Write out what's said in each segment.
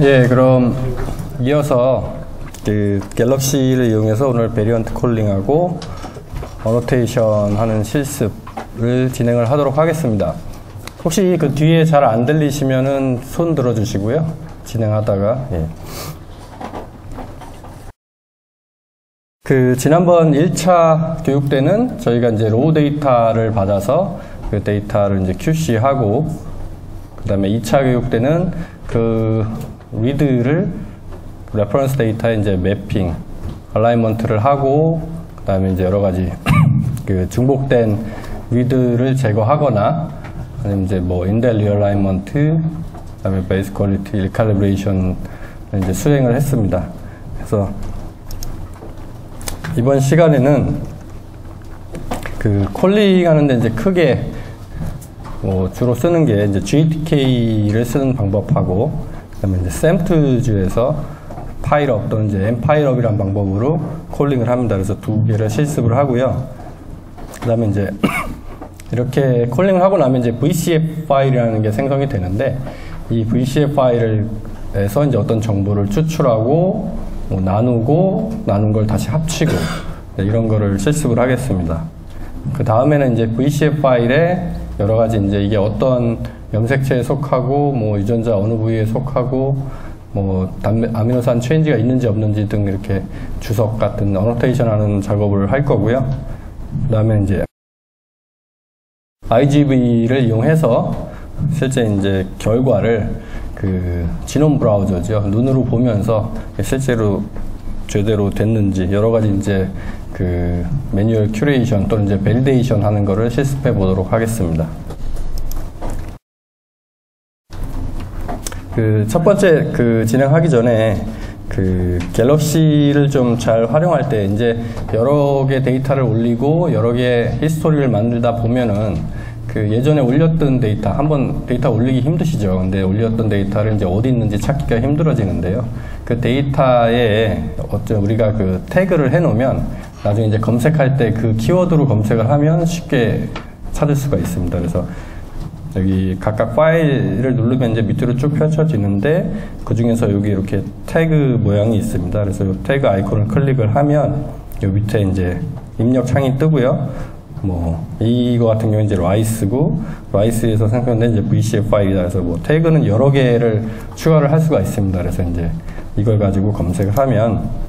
예, 그럼 이어서 그 갤럭시를 이용해서 오늘 베리언트 콜링하고 어노테이션 하는 실습을 진행을 하도록 하겠습니다. 혹시 그 뒤에 잘 안 들리시면은 손 들어주시고요. 진행하다가. 예. 그 지난번 1차 교육 때는 저희가 이제 로우 데이터를 받아서 그 데이터를 이제 QC하고, 그 다음에 2차 교육 때는 그 리드를 레퍼런스 데이터에 이제 매핑, 얼라이먼트를 하고, 그 다음에 이제 여러 가지 그 중복된 리드를 제거하거나, 아니면 이제 뭐 인델 리얼라이먼트, 그 다음에 베이스 퀄리티 리칼리브레이션 이제 수행을 했습니다. 그래서 이번 시간에는 그 콜링 하는데 이제 크게 뭐 주로 쓰는 게 이제 GTK를 쓰는 방법하고, 그 다음에 이제 샘트주에서 파일업 또는 이제 엠파일업이란 방법으로 콜링을 합니다. 그래서 두 개를 실습을 하고요. 그 다음에 이제 이렇게 콜링을 하고 나면 이제 VCF 파일이라는 게 생성이 되는데, 이 VCF 파일에서 이제 어떤 정보를 추출하고 뭐 나누고 나눈 걸 다시 합치고 이런 거를 실습을 하겠습니다. 그 다음에는 이제 VCF 파일에 여러 가지 이제 이게 어떤 염색체에 속하고 뭐 유전자 어느 부위에 속하고 뭐 아미노산 체인지가 있는지 없는지 등 이렇게 주석 같은 어노테이션 하는 작업을 할 거고요. 그 다음에 이제 IGV를 이용해서 실제 이제 결과를 그 지놈 브라우저죠. 눈으로 보면서 실제로 제대로 됐는지 여러 가지 이제 그 매뉴얼 큐레이션 또는 이제 밸리데이션 하는 거를 실습해 보도록 하겠습니다. 그 첫 번째 그 진행하기 전에 그 갤럭시를 좀 잘 활용할 때 이제 여러 개 데이터를 올리고 여러 개 히스토리를 만들다 보면은 그 예전에 올렸던 데이터, 한번 데이터 올리기 힘드시죠. 근데 올렸던 데이터를 이제 어디 있는지 찾기가 힘들어지는데요. 그 데이터에 어쩌 우리가 그 태그를 해 놓으면 나중에 이제 검색할 때 그 키워드로 검색을 하면 쉽게 찾을 수가 있습니다. 그래서 여기 각각 파일을 누르면 이제 밑으로 쭉 펼쳐지는데, 그 중에서 여기 이렇게 태그 모양이 있습니다. 그래서 이 태그 아이콘을 클릭을 하면 이 밑에 이제 입력 창이 뜨고요. 뭐 이거 같은 경우는 이제 라이스고, 라이스에서 생성된 이제 VCF 파일이다. 그래서 뭐 태그는 여러 개를 추가를 할 수가 있습니다. 그래서 이제 이걸 가지고 검색을 하면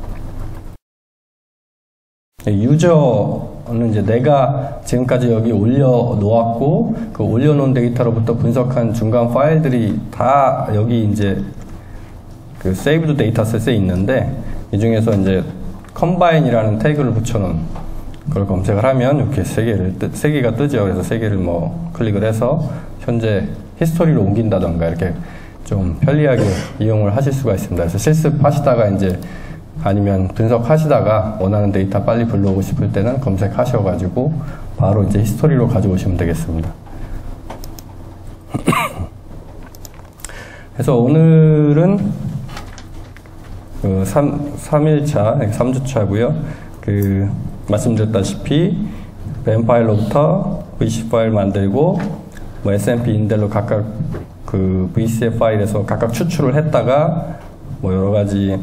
유저는 이제 내가 지금까지 여기 올려 놓았고, 그 올려 놓은 데이터로부터 분석한 중간 파일들이 다 여기 이제 그 saved dataset에 있는데, 이 중에서 이제 combine이라는 태그를 붙여놓은 그걸 검색을 하면 이렇게 세 개가 뜨죠. 그래서 세 개를 뭐 클릭을 해서 현재 히스토리로 옮긴다던가 이렇게 좀 편리하게 이용을 하실 수가 있습니다. 그래서 실습하시다가 이제 아니면 분석하시다가 원하는 데이터 빨리 불러오고 싶을 때는 검색하셔가지고 바로 이제 히스토리로 가져오시면 되겠습니다. 그래서 오늘은 그 3일차, 3주차고요. 그 말씀드렸다시피 뱀 파일로부터 VC 파일 만들고 뭐 SMP 인델로 각각 그 VCF 파일에서 각각 추출을 했다가 뭐 여러 가지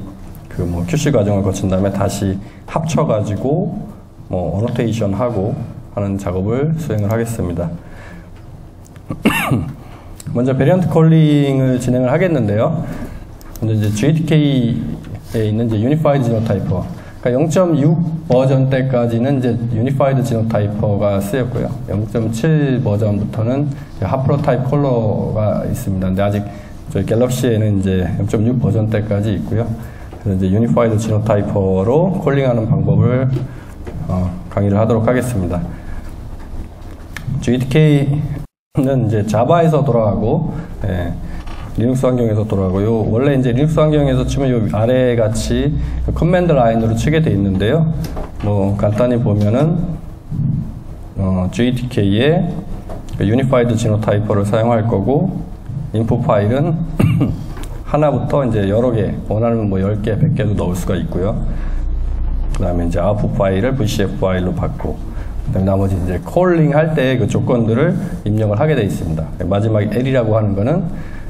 그 뭐 QC 과정을 거친 다음에 다시 합쳐가지고 뭐 어노테이션 하고 하는 작업을 수행을 하겠습니다. 먼저 베리언트 콜링을 진행을 하겠는데요. 먼저 이제 GTK에 있는 이제 유니파이드 지노타이퍼, 그러니까 0.6 버전 때까지는 이제 유니파이드 지노타이퍼가 쓰였고요. 0.7 버전부터는 하프로타입 컬러가 있습니다. 근데 아직 저희 갤럭시에는 이제 0.6 버전 때까지 있고요. 그래서 이제 유니파이드 지노타이퍼로 콜링하는 방법을 강의를 하도록 하겠습니다. GTK는 이제 자바에서 돌아가고, 리눅스 환경에서 돌아가고요. 원래 이제 리눅스 환경에서 치면 요 아래 같이 커맨드 라인으로 치게 돼 있는데요. 뭐 간단히 보면은 GTK에 유니파이드 지노타이퍼를 사용할 거고, 인포 파일은 하나부터 이제 여러 개, 원하면 뭐 10개, 100개도 넣을 수가 있고요. 그 다음에 이제 아웃풋 파일을 VCF 파일로 받고, 그다음에 나머지 이제 콜링 할 때 그 조건들을 입력을 하게 되어 있습니다. 마지막에 L이라고 하는 거는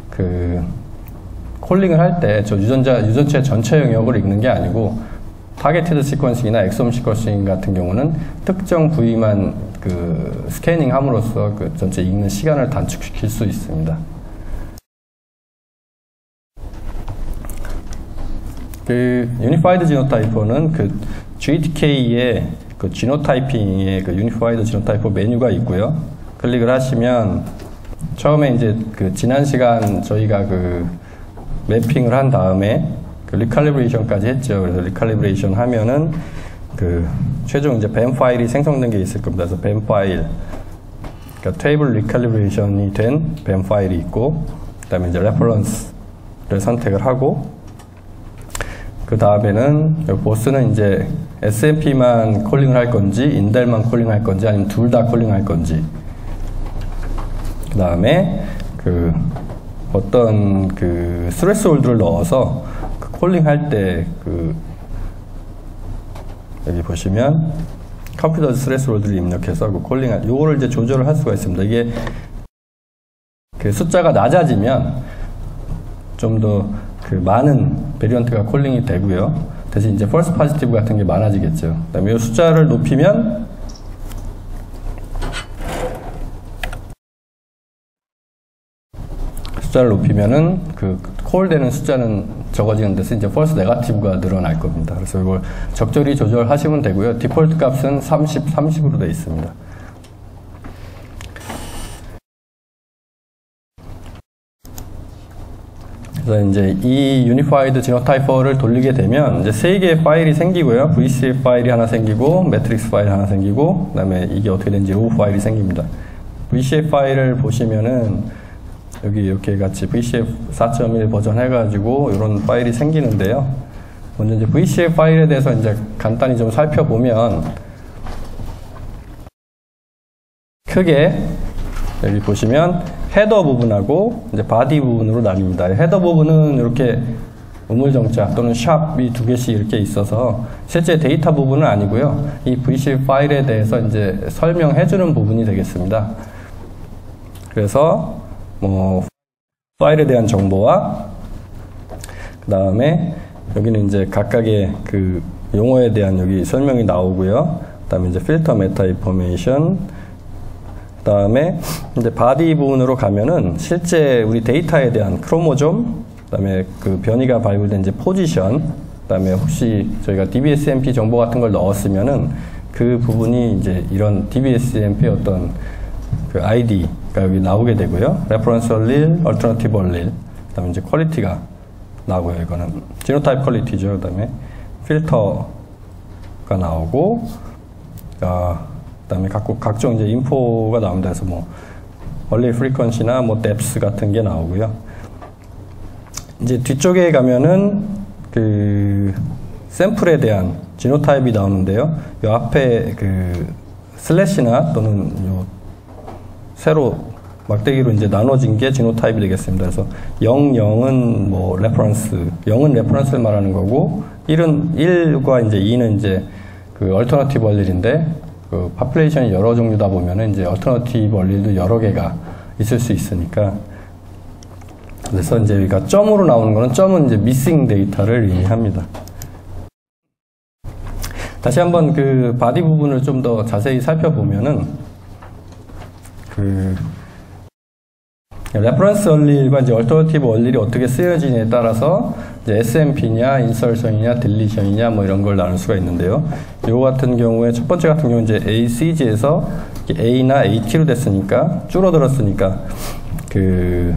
그 콜링을 할 때 저 유전체 전체 영역을 읽는 게 아니고 타겟티드 시퀀싱이나 엑솜 시퀀싱 같은 경우는 특정 부위만 그 스캐닝 함으로써 그 전체 읽는 시간을 단축시킬 수 있습니다. 그 유니파이드 지노타이퍼는 그 GTK의 그 지노타이핑의 그 유니파이드 지노타이퍼 메뉴가 있고요. 클릭을 하시면 처음에 이제 그 지난 시간 저희가 그 매핑을 한 다음에 그 리칼리브레이션까지 했죠. 그래서 리칼리브레이션 하면은 그 최종 이제 뱀 파일이 생성된 게 있을 겁니다. 그래서 뱀 파일, 그러니까 테이블 리칼리브레이션이 된 뱀 파일이 있고, 그다음에 이제 레퍼런스를 선택을 하고, 그 다음에는 보스는 이제 SMP만 콜링을 할 건지, 인델만 콜링할 건지, 아니면 둘 다 콜링할 건지. 그 다음에 그 어떤 그 스레스홀드를 넣어서 그 콜링할 때 그 여기 보시면 컴퓨터 스레스홀드를 입력해서 그 콜링할 요거를 이제 조절을 할 수가 있습니다. 이게 그 숫자가 낮아지면 좀 더 그 많은 베리언트가 콜링이 되고요. 대신 이제 false positive 같은 게 많아지겠죠. 그다음에 이 숫자를 높이면 는 그 콜되는 숫자는 적어지는 데서 이제 false negative가 늘어날 겁니다. 그래서 이걸 적절히 조절하시면 되고요. 디폴트 값은 30으로 되어 있습니다. 그래서 이제 이 유니파이드 지노타이퍼를 돌리게 되면 이제 3개의 파일이 생기고요. VCF 파일이 하나 생기고, 매트릭스 파일 하나 생기고, 그 다음에 이게 어떻게 되는지 로우 파일이 생깁니다. VCF 파일을 보시면은 여기 이렇게 같이 VCF 4.1 버전 해가지고 이런 파일이 생기는데요. 먼저 이제 VCF 파일에 대해서 이제 간단히 좀 살펴보면 크게 여기 보시면 헤더 부분하고 이제 바디 부분으로 나뉩니다. 헤더 부분은 이렇게 우물정자 또는 샵이 2개씩 이렇게 있어서 실제 데이터 부분은 아니고요. 이 VCF 파일에 대해서 이제 설명해주는 부분이 되겠습니다. 그래서 뭐 파일에 대한 정보와 그 다음에 여기는 이제 각각의 그 용어에 대한 여기 설명이 나오고요. 그 다음에 이제 필터 메타 인포메이션, 그 다음에 이제 바디 부분으로 가면은 실제 우리 데이터에 대한 크로모좀, 그 다음에 그 변이가 발굴된 이제 포지션, 그 다음에 혹시 저희가 DBSMP 정보 같은 걸 넣었으면은 그 부분이 이제 이런 DBSMP 어떤 그 ID가 여기 나오게 되고요. 레퍼런스 얼릴, 얼터너티브 얼릴, 그 다음에 이제 퀄리티가 나오고요. 이거는 지노타입 퀄리티죠. 그 다음에 필터가 나오고, 그 다음에 각종 이제 인포가 나옵니다. 그래서 뭐 얼릴 프리퀀시나 뭐 뎁스 같은 게 나오고요. 이제 뒤쪽에 가면은 그 샘플에 대한 지노타입이 나오는데요. 이 앞에 그 슬래시나 또는 요 새로 막대기로 이제 나눠진 게 지노타입이 되겠습니다. 그래서 00은 뭐 레퍼런스, 0은 레퍼런스를 말하는 거고, 1과 이제 2는 이제 그 얼터너티브 얼릴인데, 그 파퓰레이션이 여러 종류다 보면은 이제 얼터너티브 얼릴도 여러 개가 있을 수 있으니까. 그래서 이제 여기가 점으로 나오는 거는 점은 이제 미싱 데이터를 의미합니다. 다시 한번 그 바디 부분을 좀 더 자세히 살펴보면은 그 레퍼런스 얼릴과 이제 얼터너티브 얼릴이 어떻게 쓰여지냐에 따라서 이제 SMP냐, 인설션이냐, 딜리션이냐 뭐 이런 걸 나눌 수가 있는데요. 요 같은 경우에 첫 번째 같은 경우 이제 ACG에서 A나 AT로 됐으니까 줄어들었으니까 그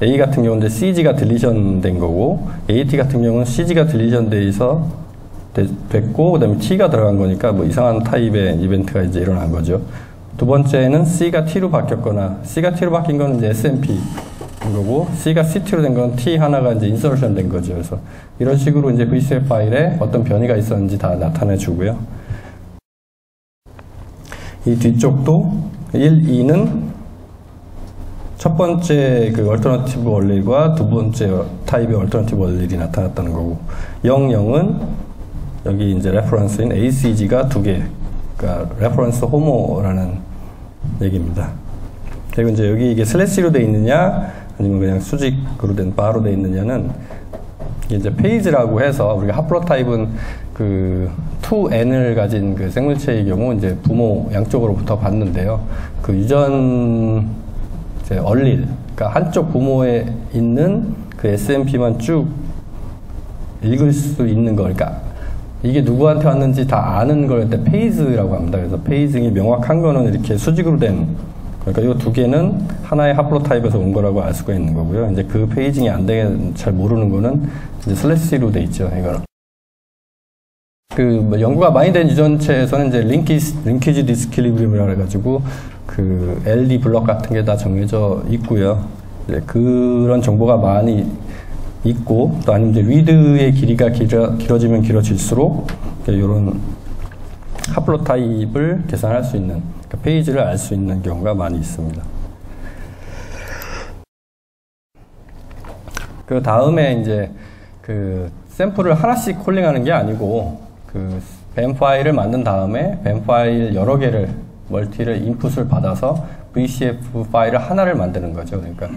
A 같은 경우는 CG가 딜리션 된 거고, AT 같은 경우는 CG가 딜리션 돼서 됐고, 그 다음에 T가 들어간 거니까 뭐 이상한 타입의 이벤트가 이제 일어난 거죠. 두 번째는 C가 T로 바뀌었거나, C가 T로 바뀐 거는 이제 SMP인 거고, C가 CT로 된 건 T 하나가 이제 인서션 된 거죠. 그래서 이런 식으로 이제 VCF 파일에 어떤 변이가 있었는지 다 나타내 주고요. 이 뒤쪽도 1, 2는 첫 번째 그 얼터너티브 얼릴과 두 번째 타입의 얼터너티브 얼릴이 나타났다는 거고, 00은 여기 이제 레퍼런스인 ACG가 두 개, 그러니까 레퍼런스 호모라는 얘기입니다. 그리고 이제 여기 이게 슬래시로 돼 있느냐 아니면 그냥 수직으로 된 바로 돼 있느냐는 이게 이제 페이지라고 해서 우리가 하플로타입은 그 2n을 가진 그 생물체의 경우 이제 부모 양쪽으로부터 받는데요. 그 유전 이제 얼릴, 그러니까 한쪽 부모에 있는 그 SNP만 쭉 읽을 수 있는 거, 그러니까 이게 누구한테 왔는지 다 아는 걸 페이즈라고 합니다. 그래서 페이징이 명확한 거는 이렇게 수직으로 된, 그러니까 이 두 개는 하나의 하플로타입에서 온 거라고 알 수가 있는 거고요. 이제 그 페이징이 안 되게 잘 모르는 거는 이제 슬래시로 돼 있죠. 이거는. 뭐 연구가 많이 된 유전체에서는 이제 링키지 디스킬리브리움이라 해가지고 그 LD 블럭 같은 게 다 정해져 있고요. 이제 그런 정보가 많이 있고, 또 아니면 이제 리드의 길이가 길어지면 길어질수록 이런 하플로타입을 계산할 수 있는, 그러니까 페이지를 알 수 있는 경우가 많이 있습니다. 그 다음에 이제 그 샘플을 하나씩 콜링하는 게 아니고 그 뱀 파일을 만든 다음에 뱀 파일 여러 개를 멀티를 인풋을 받아서 VCF 파일을 하나를 만드는 거죠. 그러니까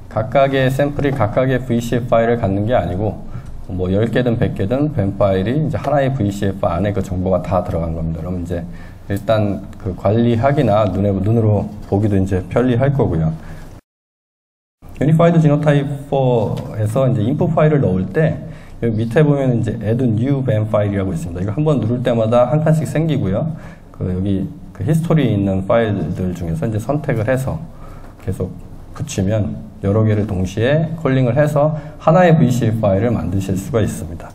각각의 샘플이 각각의 VCF 파일을 갖는 게 아니고 뭐 10개든 100개든 뱀 파일이 이제 하나의 VCF 안에 그 정보가 다 들어간 겁니다. 그럼 이제 일단 그 관리하기나 눈으로 보기도 이제 편리할 거고요. 유니파이드 지노타입4에서 이제 인풋 파일을 넣을 때 여기 밑에 보면 이제 add new 뱀 파일이라고 있습니다. 이거 한번 누를 때마다 한 칸씩 생기고요. 그 여기 그 히스토리에 있는 파일들 중에서 이제 선택을 해서 계속 붙이면 여러 개를 동시에 콜링을 해서 하나의 VCF 파일을 만드실 수가 있습니다.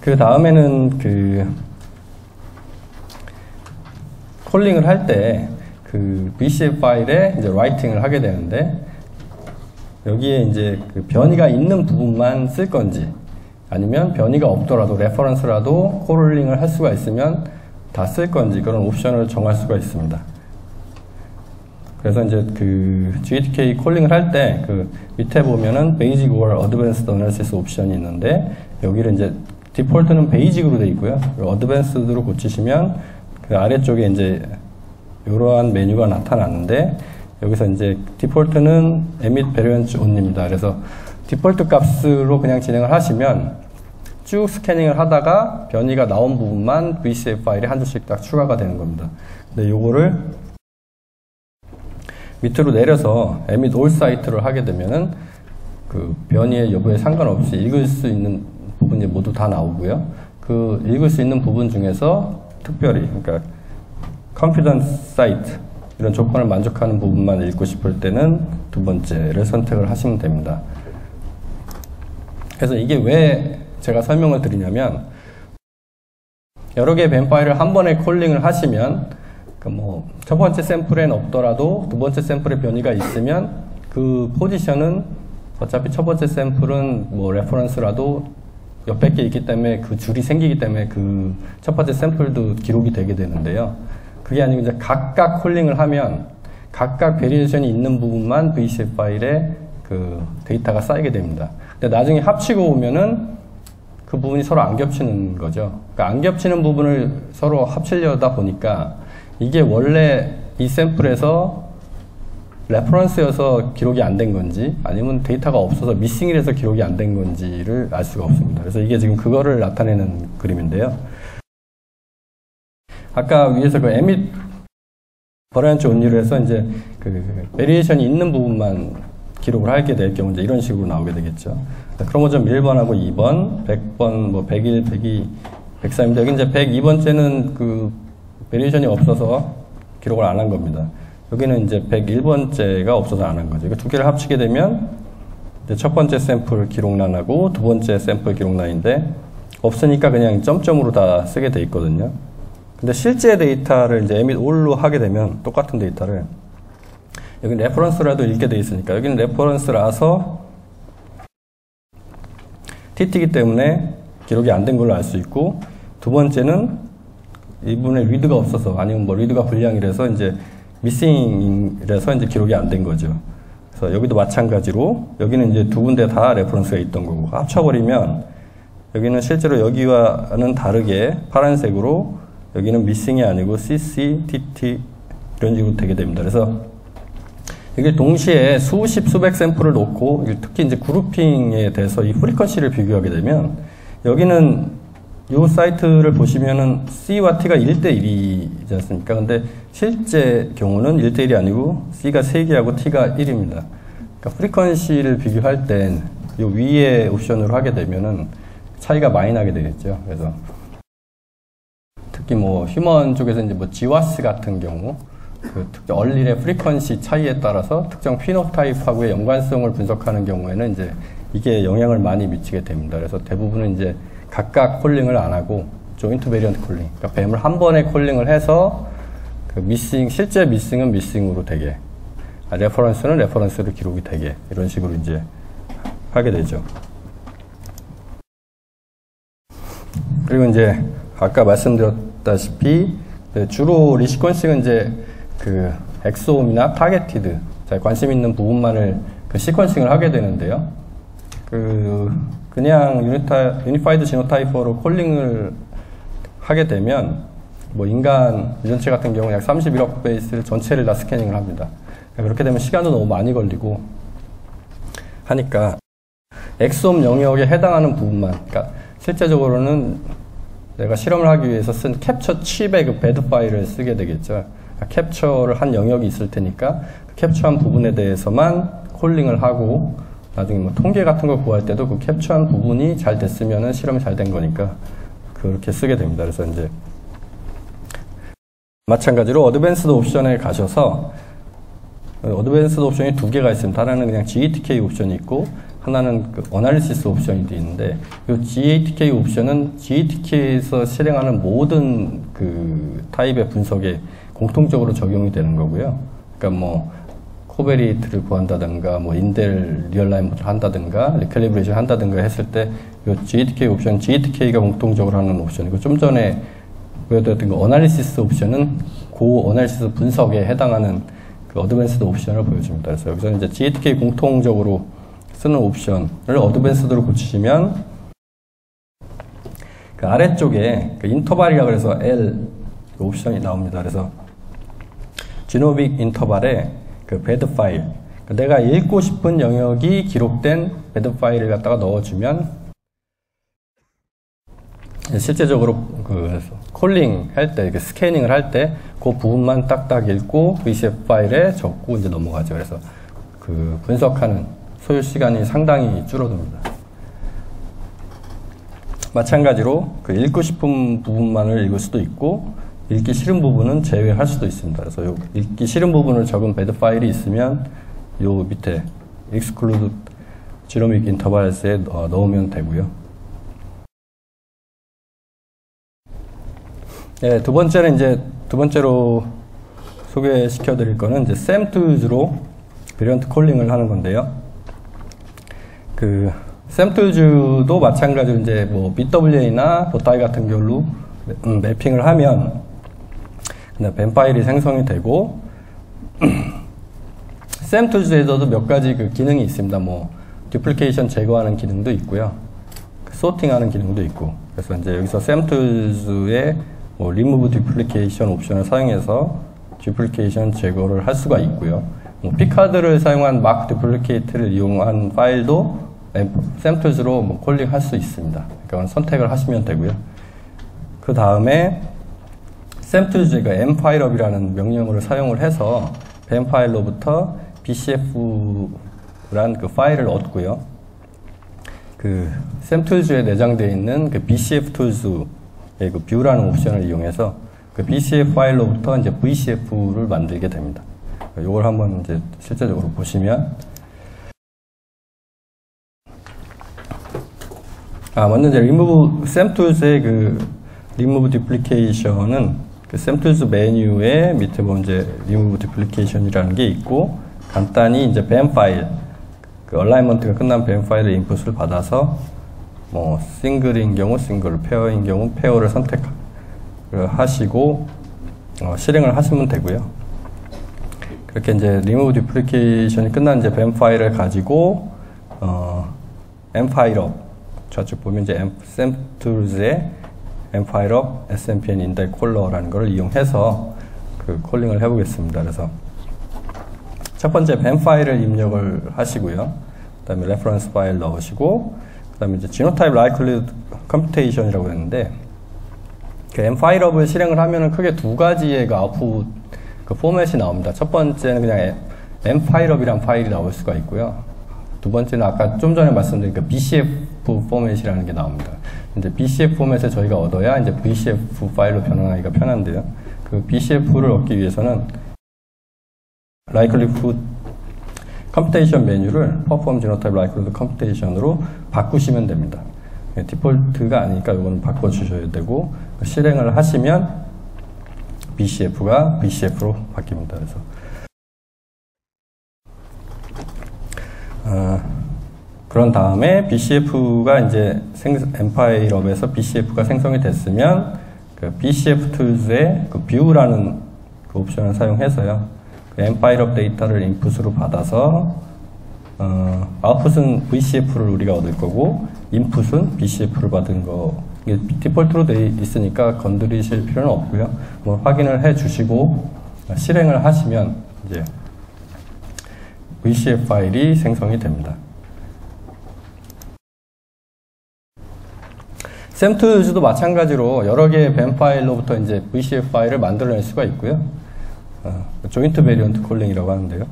그 다음에는 그 콜링을 할 때 그 VCF 파일에 이제 라이팅을 하게 되는데 여기에 이제 그 변이가 있는 부분만 쓸 건지 아니면 변이가 없더라도 레퍼런스라도 콜링을 할 수가 있으면 다 쓸 건지 그런 옵션을 정할 수가 있습니다. 그래서 이제 그 GTK 콜링을 할 때 그 밑에 보면은 Basic or Advanced Analysis 옵션이 있는데 여기를 이제 디폴트는 베이직으로 되어 있고요. 어드밴스드로 고치시면 그 아래쪽에 이제 이러한 메뉴가 나타나는데 여기서 이제 디폴트는 emit variance only입니다. 그래서 디폴트 값으로 그냥 진행을 하시면 쭉 스캐닝을 하다가 변이가 나온 부분만 VCF 파일에 한 줄씩 딱 추가가 되는 겁니다. 근데 요거를 밑으로 내려서 emit all site를 하게 되면은 그 변이의 여부에 상관없이 읽을 수 있는 부분이 모두 다 나오고요. 그 읽을 수 있는 부분 중에서 특별히 그러니까 confidence site 이런 조건을 만족하는 부분만 읽고 싶을 때는 두 번째를 선택을 하시면 됩니다. 그래서 이게 왜 제가 설명을 드리냐면 여러 개의 뱀 파일을 한 번에 콜링을 하시면 그 뭐 첫 번째 샘플엔 없더라도 두 번째 샘플에 변이가 있으면 그 포지션은 어차피 첫 번째 샘플은 뭐 레퍼런스라도 몇백 개 있기 때문에 그 줄이 생기기 때문에 그 첫 번째 샘플도 기록이 되게 되는데요. 그게 아니고 이제 각각 콜링을 하면 각각 베리에이션이 있는 부분만 VCF 파일에 그 데이터가 쌓이게 됩니다. 근데 나중에 합치고 오면은 그 부분이 서로 안 겹치는 거죠. 그러니까 안 겹치는 부분을 서로 합치려다 보니까 이게 원래 이 샘플에서 레퍼런스여서 기록이 안 된 건지 아니면 데이터가 없어서 미싱이라서 기록이 안 된 건지를 알 수가 없습니다. 그래서 이게 지금 그거를 나타내는 그림인데요. 아까 위에서 그 emit variance only로 해서 이제 그 베리에이션이 있는 부분만 기록을 하게 될 경우 이제 이런 식으로 나오게 되겠죠. 크로모점 1번하고 2번, 100번, 뭐 101, 102, 104입니다. 여기 이제 102번째는 그 베리에이션이 없어서 기록을 안 한 겁니다. 여기는 이제 101번째가 없어서 안 한 거죠. 이거 두 개를 합치게 되면 이제 첫 번째 샘플 기록란하고 두 번째 샘플 기록란인데 없으니까 그냥 점점으로 다 쓰게 돼 있거든요. 근데 실제 데이터를 이제 emit all로 하게 되면 똑같은 데이터를 여기 레퍼런스라도 읽게 돼 있으니까 여기는 레퍼런스라서 TT이기 때문에 기록이 안 된 걸로 알 수 있고 두 번째는 이분의 리드가 없어서 아니면 뭐 리드가 불량이라서 이제 미싱이라서 이제 기록이 안 된 거죠. 그래서 여기도 마찬가지로 여기는 이제 두 군데 다 레퍼런스가 있던 거고 합쳐버리면 여기는 실제로 여기와는 다르게 파란색으로 여기는 미싱이 아니고 CC, TT 이런 식으로 되게 됩니다. 그래서 이게 동시에 수십 수백 샘플을 놓고 특히 이제 그룹핑에 대해서 이 프리퀀시를 비교하게 되면 여기는 이 사이트를 보시면은 C와 T가 1대1이지 않습니까? 근데 실제 경우는 1대1이 아니고 C가 3개하고 T가 1입니다. 그러니까 프리퀀시를 비교할 땐 이 위에 옵션으로 하게 되면은 차이가 많이 나게 되겠죠. 그래서 특히 뭐 휴먼 쪽에서 이제 뭐 GWAS 같은 경우 그 특정 얼릴의 프리퀀시 차이에 따라서 특정 피노타입하고의 연관성을 분석하는 경우에는 이제 이게 영향을 많이 미치게 됩니다. 그래서 대부분은 이제 각각 콜링을 안 하고 조인트 베리언트 콜링, 그러니까 뱀을 한 번에 콜링을 해서 그 미싱, 실제 미싱은 미싱으로 되게, 레퍼런스는 레퍼런스로 기록이 되게, 이런 식으로 이제 하게 되죠. 그리고 이제 아까 말씀드렸다시피 주로 리시퀀싱은 이제 그 엑소옴이나 타겟티드, 관심 있는 부분만을 그 시퀀싱을 하게 되는데요. 그냥 유니파이드 지노타이퍼로 콜링을 하게 되면 뭐 인간 유전체 같은 경우 약 31억 베이스를 전체를 다 스캐닝을 합니다. 그렇게 되면 시간도 너무 많이 걸리고 하니까 엑솜 영역에 해당하는 부분만, 그러니까 실제적으로는 내가 실험을 하기 위해서 쓴 캡처 칩의 그 배드 파일을 쓰게 되겠죠. 그러니까 캡처를 한 영역이 있을 테니까 그 캡처한 부분에 대해서만 콜링을 하고 나중에 뭐 통계 같은 걸 구할 때도 그 캡처한 부분이 잘 됐으면은 실험이 잘 된 거니까 그렇게 쓰게 됩니다. 그래서 이제 마찬가지로 어드밴스드 옵션에 가셔서 어드밴스드 옵션이 두 개가 있습니다. 하나는 그냥 GATK 옵션이 있고 하나는 그 어널리시스 옵션이 있는데 이 GATK 옵션은 GATK에서 실행하는 모든 그 타입의 분석에 공통적으로 적용이 되는 거고요. 그러니까 뭐 코베리트를 구한다든가 뭐 인델 리얼라인 모델을 한다든가 리캘리브레이션 한다든가 했을 때 이 GATK 옵션, GATK가 공통적으로 하는 옵션이고 좀 전에 보여드렸던 그 어널리시스 옵션은 고 어널리시스 분석에 해당하는 그 어드밴스드 옵션을 보여줍니다. 그래서 여기서 이제 GATK 공통적으로 쓰는 옵션을 어드밴스드로 고치시면 그 아래쪽에 그 인터벌이라 그래서 L 그 옵션이 나옵니다. 그래서 지노믹 인터벌에 그 배드 파일, 내가 읽고 싶은 영역이 기록된 배드 파일을 갖다가 넣어주면 실제적으로 그 콜링 할 때, 스캐닝을 할 때 그 부분만 딱딱 읽고 VCF 파일에 적고 이제 넘어가죠. 그래서 그 분석하는 소요 시간이 상당히 줄어듭니다. 마찬가지로 그 읽고 싶은 부분만을 읽을 수도 있고 읽기 싫은 부분은 제외할 수도 있습니다. 그래서 요 읽기 싫은 부분을 적은 배드 파일이 있으면 요 밑에 exclude genomic intervals에 넣으면 되고요. 네, 두 번째로 소개시켜 드릴 거는 이제 샘툴즈로 베리언트 콜링을 하는 건데요. 그 샘툴즈도 마찬가지로 이제 뭐 BWA나 도타이 같은 걸로 매핑을 하면 뱀 파일이 생성이 되고 샘툴즈에서도 몇 가지 그 기능이 있습니다. 뭐 듀플리케이션 제거하는 기능도 있고요. 소팅하는 기능도 있고. 그래서 이제 여기서 샘툴즈의 뭐 remove duplication 옵션을 사용해서 듀플리케이션 제거를 할 수가 있고요. 뭐 피카드를 사용한 막 듀플리케이트를 이용한 파일도 샘툴즈로 뭐 콜링할 수 있습니다. 그러니까 선택을 하시면 되고요. 그 다음에 샘툴즈가 mfileup이라는 명령어를 사용을 해서 뱀 파일로부터 bcf란 그 파일을 얻고요. 그 샘툴즈에 내장되어 있는 그 bcf 툴즈의 그 뷰라는 옵션을 이용해서 그 bcf 파일로부터 이제 vcf를 만들게 됩니다. 이걸 한번 이제 실제적으로 보시면 먼저 이제 remove 샘툴즈의 그 remove duplication은 그 샘툴즈 메뉴에 밑에 보면 이제 remove duplication이라는 게 있고 간단히 이제 뱀 파일 그 얼라이먼트가 끝난 뱀 파일의 인풋을 받아서 뭐 싱글인 경우 싱글, 페어인 경우 페어를 선택하시고 실행을 하시면 되고요. 그렇게 이제 remove duplication이 끝난 이제 뱀 파일을 가지고 mfileUp 좌측 보면 이제 샘툴즈의 mfileUp SMPN 인덱 콜러라는 걸 이용해서 그 그 콜링을 해보겠습니다. 그래서 첫 번째 뱀 파일을 입력을 하시고요. 그 다음에 레퍼런스 파일 넣으시고, 그 다음에 이제 genotype likelihood computation이라고 했는데, 그 m파일업을 실행을 하면은 크게 두 가지의 그 아웃풋 그 포맷이 나옵니다. 첫 번째는 그냥 m파일업이란 파일이 나올 수가 있고요. 두 번째는 아까 좀 전에 말씀드린 그 BCF 포맷이라는 게 나옵니다. 이제 BCF 포맷을 저희가 얻어야 이제 VCF 파일로 변환하기가 편한데요. 그 BCF를 얻기 위해서는 likelihood computation 메뉴를 perform genotype likelihood computation으로 바꾸시면 됩니다. 디폴트가 아니니까 이건 바꿔주셔야 되고, 실행을 하시면 BCF가 BCF로 바뀝니다. 그래서 그런 다음에 BCF가 이제 m파일업에서 BCF가 생성이 됐으면 그 BCF 툴즈의 그 view라는 그 옵션을 사용해서요, 그 m파일업 데이터를 인풋으로 받아서 아웃풋은 VCF를 우리가 얻을 거고 인풋은 BCF를 받은 거, 이게 디폴트로 되어 있으니까 건드리실 필요는 없고요. 뭐 확인을 해 주시고 실행을 하시면 이제 VCF 파일이 생성이 됩니다. 샘툴즈도 마찬가지로 여러 개의 뱀 파일로부터 이제 VCF 파일을 만들어낼 수가 있고요. 조인트 베리언트 콜링이라고 하는데요.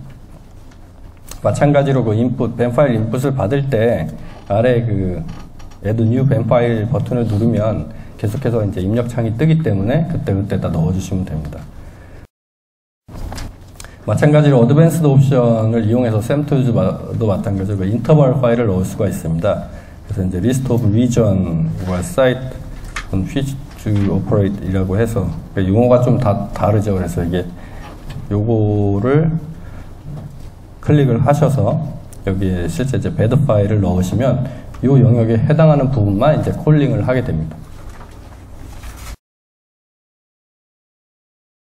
마찬가지로 그 인풋, 뱀 파일 인풋을 받을 때 아래 그 add new 뱀 파일 버튼을 누르면 계속해서 이제 입력 창이 뜨기 때문에 그때 다 넣어주시면 됩니다. 마찬가지로 어드밴스드 옵션을 이용해서 샘툴즈도 마찬가지로 그 인터벌 파일을 넣을 수가 있습니다. 그래서 이제 list of region과 site on which to operate 이라고 해서 용어가 좀 다르죠. 그래서 이게 요거를 클릭을 하셔서 여기에 실제 이제 배드 파일을 넣으시면 이 영역에 해당하는 부분만 이제 콜링을 하게 됩니다.